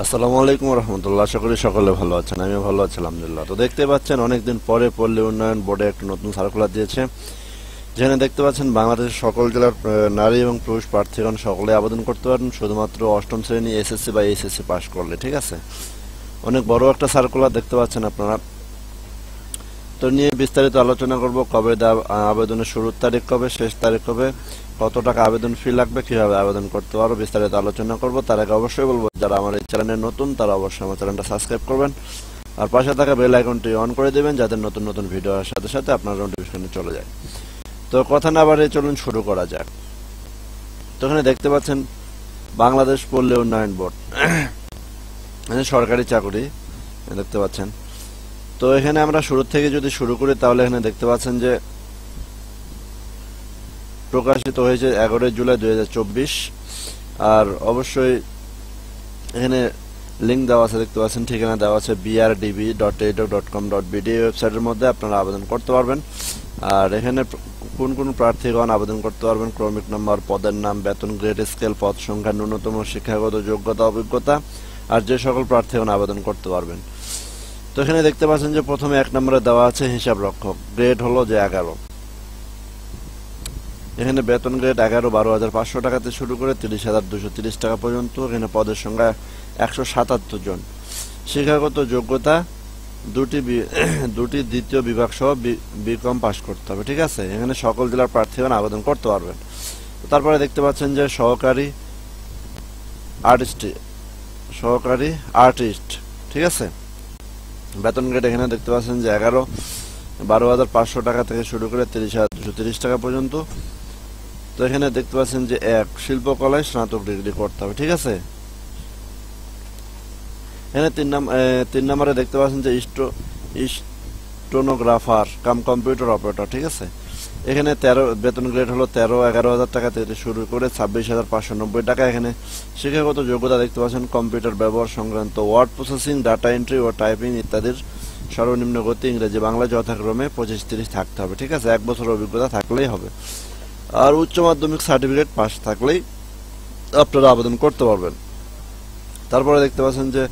আসসালামু আলাইকুম রহমতুল্লাহ। আশা করি সকলে ভালো আছেন, আমিও ভালো আছি আলহামদুলিল্লাহ। তো দেখতে পাচ্ছেন অনেকদিন পরে পল্লী উন্নয়ন বোর্ডে একটা নতুন সার্কুলার দিয়েছে, যেখানে দেখতে পাচ্ছেন বাংলাদেশের সকল জেলার নারী এবং পুরুষ প্রার্থীগণ সকলে আবেদন করতে পারেন, শুধুমাত্র অষ্টম শ্রেণী এসএসসি বা এইচএসসি পাশ করলে। ঠিক আছে, অনেক বড় একটা সার্কুলার দেখতে পাচ্ছেন আপনারা। তো নিয়ে বিস্তারিত আলোচনা করব, কবে আবেদনের শুরুর তারিখ কবে, শেষ তারিখ কবে, কত টাকা আবেদন ফি লাগবে, কিভাবে আবেদন করতে পারো, বিস্তারিত আলোচনা করব। তার আগে অবশ্যই বলবো, যারা আমার এই চ্যানেলে নতুন তারা অবশ্যই আমার চ্যানেলটা সাবস্ক্রাইব করবেন আর পাশে থাকা বেল আইকনটি অন করে দেবেন, যাতে নতুন নতুন ভিডিওর সাথে সাথে আপনার নোটিফিকেশনে চলে যায়। তো কথা না বাড়িয়ে চলুন শুরু করা যাক। তো এখানে দেখতে পাচ্ছেন বাংলাদেশ পল্লী উন্নয়ন বোর্ড, সরকারি চাকরি দেখতে পাচ্ছেন। তো এখানে আমরা শুরু থেকে যদি শুরু করি, তাহলে এখানে দেখতে পাচ্ছেন যে প্রকাশিত হয়েছে 11 জুলাই 2024। আর অবশ্যই এখানে লিঙ্ক দেওয়া আছে, দেখতে পাচ্ছেন ঠিকানা দেওয়া আছে brdb.edoc.com.bd ওয়েবসাইটের মধ্যে আপনারা আবেদন করতে পারবেন। আর এখানে কোন কোন প্রার্থীগণ আবেদন করতে পারবেন: ক্রমিক নম্বর, পদের নাম, বেতন, গ্রেড স্কেল, পদ সংখ্যা, ন্যূনতম শিক্ষাগত যোগ্যতা অভিজ্ঞতা, আর যে সকল প্রার্থীগণ আবেদন করতে পারবেন। তো এখানে দেখতে পাচ্ছেন যে প্রথমে 1 নম্বরে দেওয়া আছে হিসাব রক্ষক, গ্রেড হলো যে 11। এখানে বেতন গ্রেড 11, 12,500 টাকাতে শুরু করে 30,230 টাকা পর্যন্ত। এখানে পদের সংখ্যা 177 জন। শিক্ষাগত যোগ্যতা দুটি দ্বিতীয় বিভাগ সহ বিকম পাস করতে হবে। ঠিক আছে, এখানে সকল জেলার প্রার্থীগণ আবেদন করতে পারবেন। তারপরে দেখতে পাচ্ছেন যে সহকারী আর্টিস্ট, ঠিক আছে, বেতন গ্রেড এখানে দেখতে পাচ্ছেন যে 11, 12,500 টাকা থেকে শুরু করে 30,230 টাকা পর্যন্ত। তো এখানে দেখতে পাচ্ছেন যে 1 শিল্পকলায় স্নাতক ডিগ্রি করতে হবে। ঠিক আছে, এখানে 3 নম্বরে দেখতে পাচ্ছেন যে স্টোনোগ্রাফার কাম কম্পিউটার অপারেটর। ঠিক আছে, এখানে বেতন গ্রেড হলো 13, 11,000 টাকা থেকে শুরু করে 26,590 টাকা। এখানে শিক্ষাগত যোগ্যতা দেখতে পাচ্ছেন কম্পিউটার ব্যবহার সংক্রান্ত ওয়ার্ড প্রসেসিং, ডাটা এন্ট্রি ও টাইপিং ইত্যাদির সর্বনিম্ন গতি ইংরেজি বাংলা যথাক্রমে 25-30 থাকতে হবে। ঠিক আছে, 1 বছর অভিজ্ঞতা থাকলেই হবে। আর উচ্চ মাধ্যমিক সার্টিফিকেট পাস থাকলেই আপনারা আবেদন করতে পারবেন। তারপরে দেখতে পাচ্ছেন যে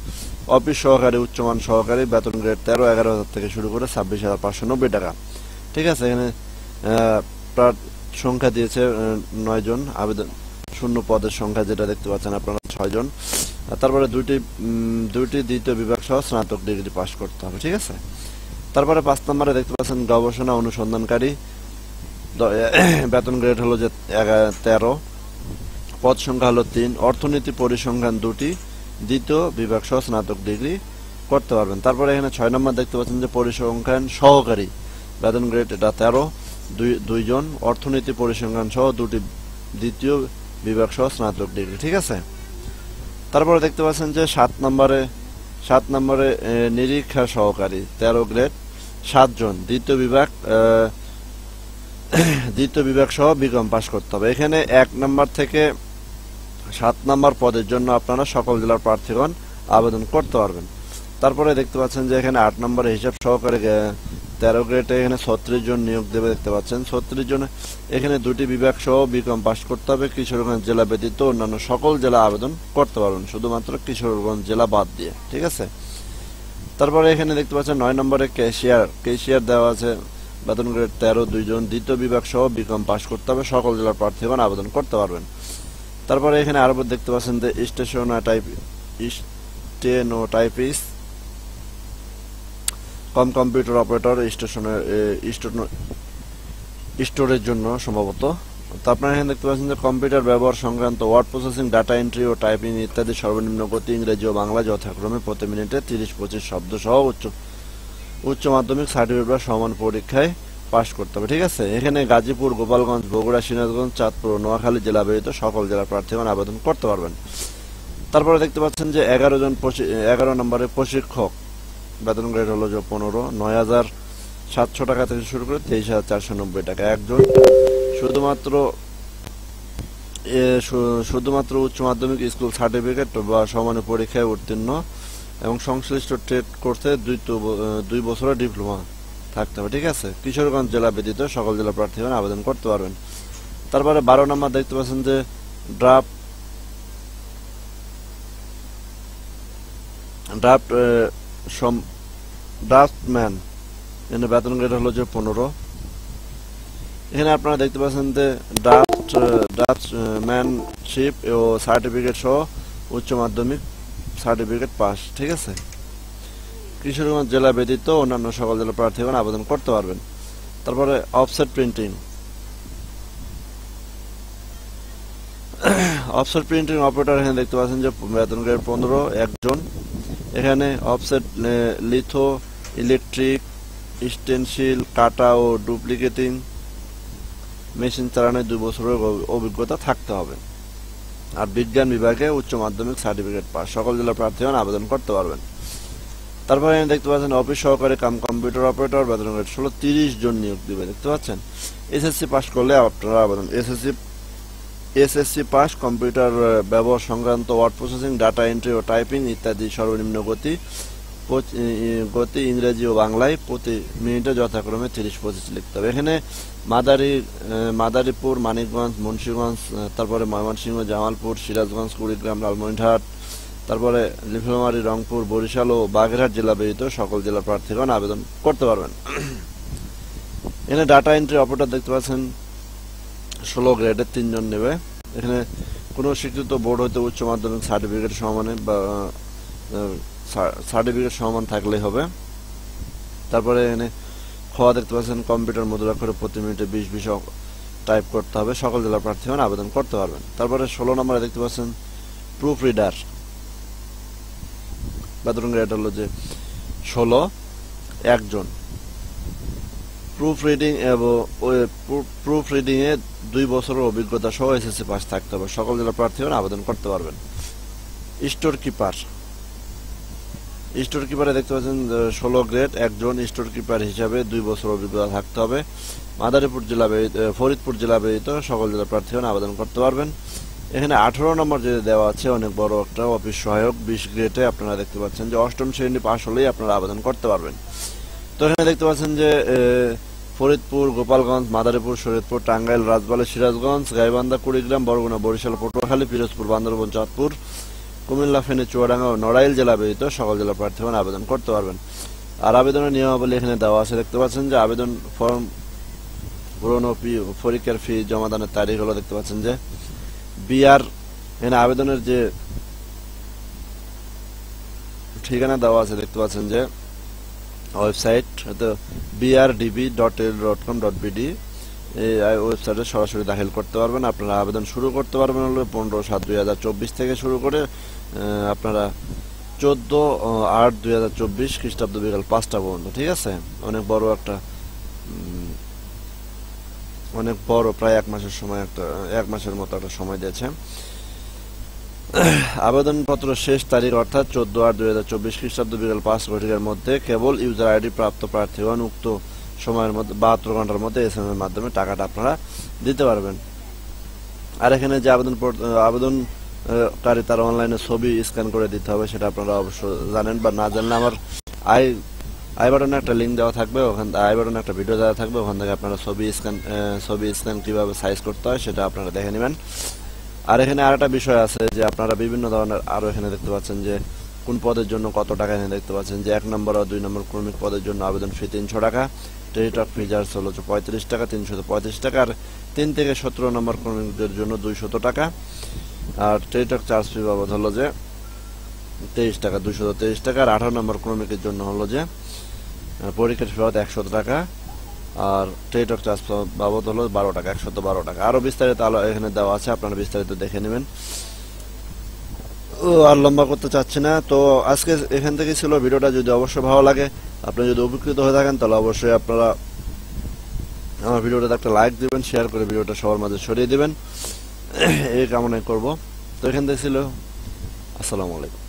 অফিস সহকারী, উচ্চমান সহকারী, বেতন গ্রেড 13, 11,000 থেকে শুরু করে 26,590 টাকা। ঠিক আছে, এখানে সংখ্যা দিয়েছে 9 জন, আবেদন শূন্য পদের সংখ্যা যেটা দেখতে পাচ্ছেন আপনারা 6 জন। তারপরে দুইটি দ্বিতীয় বিভাগ সহ স্নাতক ডিগ্রি পাস করতে হবে। ঠিক আছে, তারপরে 5 নম্বরে দেখতে পাচ্ছেন গবেষণা অনুসন্ধানকারী, বেতন গ্রেড হলো যে 13, পদ সংখ্যা হলো 3, অর্থনীতি পরিসংখ্যান 2টি দ্বিতীয় বিভাগ সহ স্নাতক ডিগ্রি করতে পারবেন। তারপরে এখানে 6 নম্বর দেখতে পাচ্ছেন যে পরিসংখ্যান সহকারী, বেতন গ্রেড এটা 13, 2 জন, অর্থনীতি পরিসংখ্যান সহ 2টি দ্বিতীয় বিভাগ সহ স্নাতক ডিগ্রি। ঠিক আছে, তারপরে দেখতে পাচ্ছেন যে 7 নম্বরে নিরীক্ষা সহকারী 13 গ্রেড 7 জন, দ্বিতীয় বিভাগ সহ বিকম পাস করতে হবে। এখানে 1 নম্বর থেকে 7 নম্বর পদের জন্য আপনারা সকল জেলার প্রার্থীগণ আবেদন করতে পারবেন। তারপরে দেখতে পাচ্ছেন যে এখানে 8 নম্বরে হিসাব সহকারে 13 গ্রেডে এখানে 36 জন নিয়োগ দেবে, দেখতে পাচ্ছেন 36 জন। এখানে 2টি বিভাগ সহ বিকম পাস করতে হবে। কিশোরগঞ্জ জেলা ব্যতীত অন্যান্য সকল জেলা আবেদন করতে পারবেন, শুধুমাত্র কিশোরগঞ্জ জেলা বাদ দিয়ে। ঠিক আছে, তারপরে এখানে দেখতে পাচ্ছেন 9 নম্বরে ক্যাশিয়ার দেওয়া আছে, বেতন গ্রেড 13, 2 জন, দ্বিতীয় বিভাগ সহ বিকম পাস করতে হবে। সকল জেলার প্রার্থীগণ আবেদন করতে পারবেন। তারপরে এখানে আরো দেখতে পাচ্ছেন যে স্টেনোটাইপিস্ট কম কম্পিউটার অপারেটর স্টোরের জন্য সম্ভবত। তো আপনারা এখানে দেখতে পাচ্ছেন যে কম্পিউটার ব্যবহার সংক্রান্ত ওয়ার্ড প্রসেসিং, ডাটা এন্ট্রি ও টাইপিং ইত্যাদি সর্বনিম্ন গতি ইংরেজি ও বাংলা যথাক্রমে প্রতি মিনিটে 30-25 শব্দ সহ উচ্চ মাধ্যমিক সার্টিফিকেট বা সমান পরীক্ষায় পাস করতে হবে। ঠিক আছে, এখানে গাজীপুর, গোপালগঞ্জ, বগুড়া, সিরাজগঞ্জ, চাঁদপুর ও নোয়াখালী জেলা ব্যতীত সকল জেলার প্রার্থীগণ আবেদন করতে পারবেন। তারপরে দেখতে পাচ্ছেন যে 11 নম্বরে প্রশিক্ষক, বেতন গ্রেড হলো যে 15, 9,700 টাকা থেকে শুরু করে 23,490 টাকা। একজন শুধুমাত্র উচ্চ মাধ্যমিক স্কুল সার্টিফিকেট বা সমান পরীক্ষায় উত্তীর্ণ এবং সংশ্লিষ্ট ট্রেড কোর্সে 2 বছরের ডিপ্লোমা থাকতে হবে। ঠিক আছে, কিশোরগঞ্জ জেলা ব্যতীত সকল জেলা প্রার্থীগণ আবেদন করতে পারবেন। তারপরে 12 নম্বর দেখতে পাচ্ছেন যে ড্রাফট ড্রাফটম্যান, এখানে বেতন গ্রেড হলো যে 15। এখানে আপনারা দেখতে পাচ্ছেন যে ড্রাফটম্যানশিপ ও সার্টিফিকেট সহ উচ্চ মাধ্যমিক সার্টিফিকেট পাস, ঠিক আছে। কিশোরগঞ্জ জেলা ব্যতীত অন্যান্য সকল জেলা প্রার্থীগণ আবেদন করতে পারবেন। তারপরে offset printing, offset printing operator, এখানে দেখতে পাচ্ছেন যে বেতন গ্রেড 15 একজন। এখানে অফসেট লিথো, ইলেকট্রিক, স্টেনসিল কাটা ও ডুপ্লিকেটিং মেশিন চালানোর 2 বছরের অভিজ্ঞতা থাকতে হবে। আর বিজ্ঞান বিভাগে উচ্চ মাধ্যমিক সার্টিফিকেট পাস, সকল জেলা প্রার্থীগণ আবেদন করতে পারবেন। তারপরে দেখতে পাচ্ছেন অফিস সহকারী কাম কম্পিউটার অপারেটর, বেতন গ্রেড 16, 30 জন নিয়োগ দিবে। দেখতে পাচ্ছেন এসএসসি পাস করলে আপনারা আবেদন, এসএসসি পাস, কম্পিউটার ব্যবহার সংক্রান্ত ওয়ার্ড প্রসেসিং, ডাটা এন্ট্রি ও টাইপিং ইত্যাদি সর্বনিম্ন গতি ইংরেজি ও বাংলায় প্রতি মিনিটে যথাক্রমে 30-25 লিখতে হবে। এখানে মাদারীপুর, মানিকগঞ্জ, মুন্সিগঞ্জ, তারপরে ময়মনসিংহ, জামালপুর, সিরাজগঞ্জ, কুড়িগ্রাম, লালমনিরহাট, তারপরে নীলফামারী, রংপুর, বরিশাল ও বাগেরহাট জেলা ব্যতীত সকল জেলা প্রার্থীগণ আবেদন করতে পারবেন। এখানে ডাটা এন্ট্রি অপারেটর দেখতে পাচ্ছেন 16 গ্রেডের 3 জন নেবে। এখানে কোনো স্বীকৃত বোর্ড হইতে উচ্চ মাধ্যমিক সার্টিফিকেট সমানে বা সার্টিফিকেট সমান থাকলেই হবে। তারপরে এখানে খোয়া দেখতে পাচ্ছেন কম্পিউটার মুদ্রাক্ষরে প্রতি মিনিটে 20 টাইপ করতে হবে। সকল জেলা প্রার্থীগণ আবেদন করতে পারবেন। তারপরে 16 নম্বরে দেখতে পাচ্ছেন প্রুফ রিডার, বেতন গ্রেড হলো যে 16 একজন। প্রুফ রিডিং এ 2 বছরের অভিজ্ঞতা সহ এসএসসি পাস থাকতে হবে। সকল জেলা প্রার্থীগণ আবেদন করতে পারবেন। স্টোর কিপারে দেখতে পাচ্ছেন 16 গ্রেড একজন। স্টোর কিপার হিসাবে 2 বছর অভিজ্ঞতা থাকতে হবে। ফরিদপুর জেলা ব্যতীত সকল জেলা প্রার্থীগণ আবেদন করতে পারবেন। এখানে 18 নম্বর যে দেওয়া আছে অনেক বড় একটা অফিস সহায়ক 20 গ্রেডে, আপনারা দেখতে পাচ্ছেন যে 8ম শ্রেণী পাস হলেই আপনারা আবেদন করতে পারবেন। তো এখানে দেখতে পাচ্ছেন যে ফরিদপুর, গোপালগঞ্জ, মাদারীপুর, শরীয়তপুর, টাঙ্গাইল, রাজবাড়ী, সিরাজগঞ্জ, গাইবান্ধা, কুড়িগ্রাম, বরগুনা, বরিশাল, পটুয়াখালী, পিরোজপুর, বান্দরবান, চাঁদপুর, কুমিল্লা, ফেনী, চুয়াডাঙ্গা ও নড়াইল জেলা ব্যতীত সকল জেলা প্রার্থীগণ আবেদন করতে পারবেন। আর আবেদনের নিয়মাবলী এখানে দেওয়া আছে, দেখতে পাচ্ছেন যে আবেদন ফর্ম পূরণ ও পরীক্ষার ফি জমাদানের তারিখ হলো দেখতে পাচ্ছেন যে বিআর, এখানে আবেদনের যে ঠিকানা দেওয়া আছে দেখতে পাচ্ছেন যে ওয়েবসাইট brdb.l.com.bd, এই ওয়েবসাইটে সরাসরি দাখিল করতে পারবেন। আপনারা আবেদন শুরু করতে পারবেন হলো 15/7/2024 থেকে শুরু করে আপনারা 14/8/2024 খ্রিস্টাব্দ বিকাল 5টা পর্যন্ত, ঠিক আছে। অনেক বড় প্রায় 1 মাসের সময়, 1 মাসের মতো একটা সময় দিয়েছে। আবেদনপত্র শেষ তারিখ অর্থাৎ 14/8/2024 খ্রিস্টাব্দ বিকাল 5 ঘটিকার মধ্যে কেবল ইউজার আইডি প্রাপ্ত প্রার্থীগণ উক্ত সময়ের মধ্যে 72 ঘন্টার মধ্যে এসএমএস এর মাধ্যমে টাকাটা আপনারা দিতে পারবেন। আর এখানে যে আবেদনকারী তার অনলাইনে ছবি স্ক্যান করে দিতে হবে, সেটা আপনারা অবশ্যই জানেন, বা না জানলে আমার আই বাটনে একটা লিঙ্ক দেওয়া থাকবে, আই বাটনে একটা ভিডিও দেওয়া থাকবে, ওখান থেকে আপনারা ছবি স্ক্যান কিভাবে সাইজ করতে হয় সেটা আপনারা দেখে নেবেন। আর এখানে আরেকটা বিষয় আছে যে আপনারা বিভিন্ন ধরনের আরো এখানে দেখতে পাচ্ছেন যে কোন পদের জন্য কত টাকা, এখানে দেখতে পাচ্ছেন যে 1 নম্বর ও 2 নম্বর ক্রমিক পদের জন্য আবেদন ফি 300 টাকা, টেলিটক ফি চার্জ হলো 35 টাকা, 335 টাকা। আর 3 থেকে 17 নম্বর ক্রমিকদের জন্য 200 টাকা। আর টেলিটক চার্জ ফি বাবদ হলো যে 23 টাকা, 223 টাকা। আর 18 নম্বর ক্রমিকের জন্য হলো যে পরীক্ষার ফি বাবদ 100 টাকা। আর টেলিটক চার্জ বাবদ হলো 12 টাকা, 112 টাকা। আরো বিস্তারিত এখানে দেওয়া আছে, আপনারা বিস্তারিত দেখে নেবেন। আর লম্বা করতে চাচ্ছি না, তো আজকে এখান থেকে ছিল ভিডিওটা। যদি অবশ্যই ভালো লাগে, আপনি যদি উপকৃত হয়ে থাকেন, তাহলে অবশ্যই আপনারা আমার ভিডিওটাতে একটা লাইক দিবেন, শেয়ার করে ভিডিওটা সবার মাঝে ছড়িয়ে দিবেন, এই কামনাই করব। তো এখান থেকে ছিল, আসসালামু আলাইকুম।